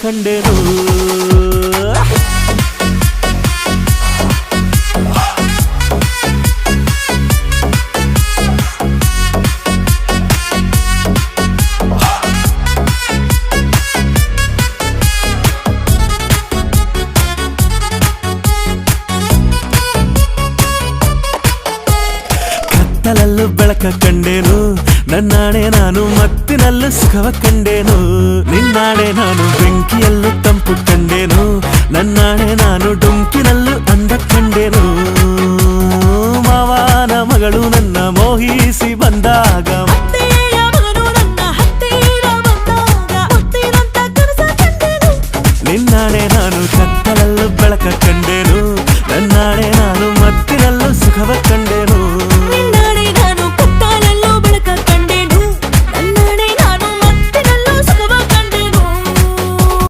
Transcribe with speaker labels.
Speaker 1: ಕಂಡೆನು ಕತ್ತಲಲ್ಲೂ ಬೆಳಕ ಕಂಡೇನು ನನ್ನಾಣೆ ನಾನು ಮತ್ತಿನಲ್ಲೂ ಸುಖವ ಕಂಡೇನು ನಿನ್ನಾಣೆ ನಾನು ಬೆಂಕಿಯಲ್ಲೂ ತಂಪು ಕಂಡೇನು ನನ್ನಾಣೆ ನಾನು ಡುಂಕಿನಲ್ಲೂ ಅಂದ ಕಂಡೇನು ಮಾವನ ಮಗಳು ನನ್ನ ಮೋಹಿಸಿ ಬಂದಾಗ ನಿನ್ನಾಣೆ ನಾನು ಕತ್ತಲಲ್ಲೂ ಬೆಳಕ ಕಂಡೆ